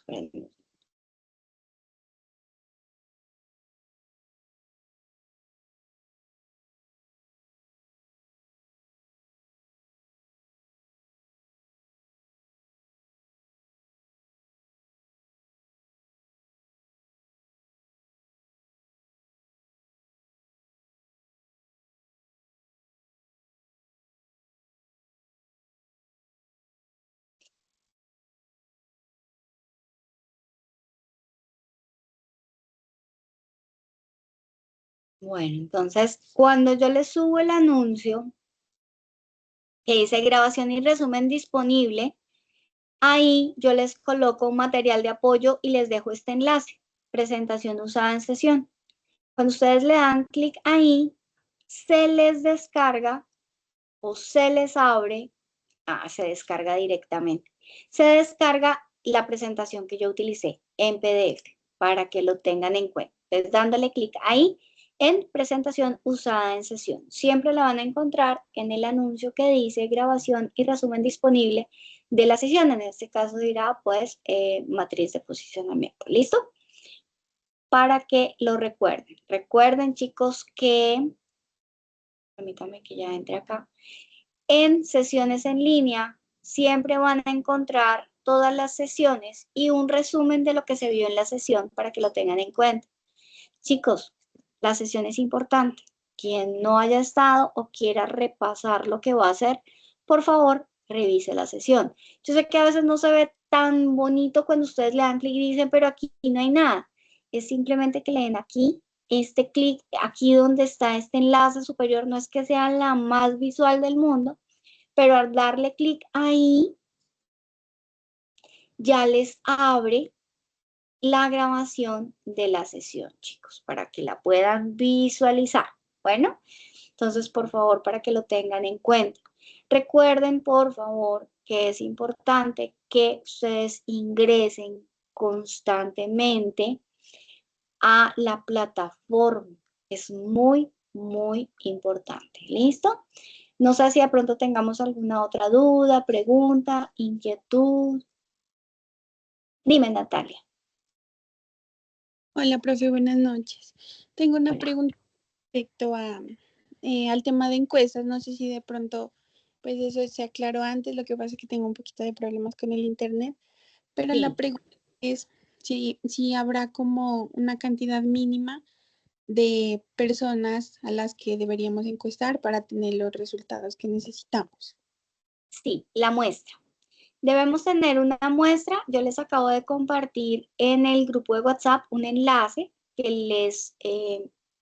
Bueno, entonces cuando yo les subo el anuncio que dice grabación y resumen disponible, ahí yo les coloco un material de apoyo y les dejo este enlace, presentación usada en sesión. Cuando ustedes le dan clic ahí, se les descarga o se les abre, se descarga directamente. Se descarga la presentación que yo utilicé en PDF para que lo tengan en cuenta. Entonces, dándole clic ahí en presentación usada en sesión. Siempre la van a encontrar en el anuncio que dice grabación y resumen disponible de la sesión. En este caso dirá, pues, matriz de posicionamiento. ¿Listo? Para que lo recuerden. Recuerden, chicos, que, permítanme que ya entre acá, en sesiones en línea siempre van a encontrar todas las sesiones y un resumen de lo que se vio en la sesión para que lo tengan en cuenta. Chicos, la sesión es importante. Quien no haya estado o quiera repasar lo que va a hacer, por favor, revise la sesión. Yo sé que a veces no se ve tan bonito cuando ustedes le dan clic y dicen, pero aquí no hay nada. Es simplemente que le den aquí, este clic, aquí donde está este enlace superior, no es que sea la más visual del mundo, pero al darle clic ahí, ya les abre la grabación de la sesión, chicos, para que la puedan visualizar. Bueno, entonces, por favor, para que lo tengan en cuenta. Recuerden, por favor, que es importante que ustedes ingresen constantemente a la plataforma. Es muy, muy importante. ¿Listo? No sé si de pronto tengamos alguna otra duda, pregunta, inquietud. Dime, Natalia. Hola, profe, buenas noches. Tengo una Hola. pregunta respecto al tema de encuestas. No sé si de pronto, pues eso se aclaró antes, lo que pasa es que tengo un poquito de problemas con el internet, pero la Sí. pregunta es si habrá como una cantidad mínima de personas a las que deberíamos encuestar para tener los resultados que necesitamos. Sí, la muestra. Debemos tener una muestra. Yo les acabo de compartir en el grupo de WhatsApp un enlace que les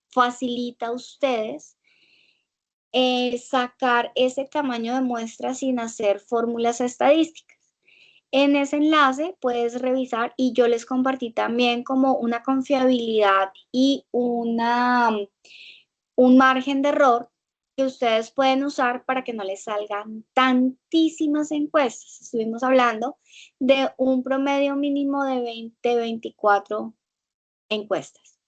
facilita a ustedes sacar ese tamaño de muestra sin hacer fórmulas estadísticas. En ese enlace puedes revisar y yo les compartí también como una confiabilidad y un margen de error que ustedes pueden usar para que no les salgan tantísimas encuestas. Estuvimos hablando de un promedio mínimo de 20, 24 encuestas.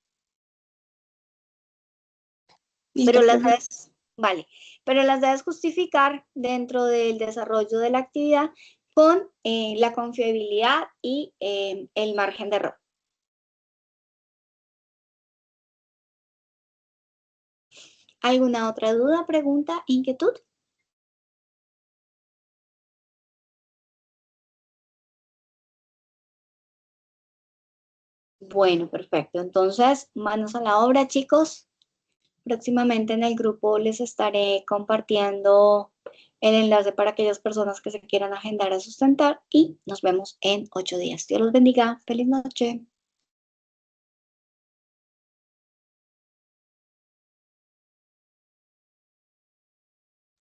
Listo, Pero las profe. debes, vale, pero las debes justificar dentro del desarrollo de la actividad con la confiabilidad y el margen de error. ¿Alguna otra duda, pregunta, inquietud? Bueno, perfecto. Entonces, manos a la obra, chicos. Próximamente en el grupo les estaré compartiendo el enlace para aquellas personas que se quieran agendar a sustentar y nos vemos en 8 días. Dios los bendiga. Feliz noche.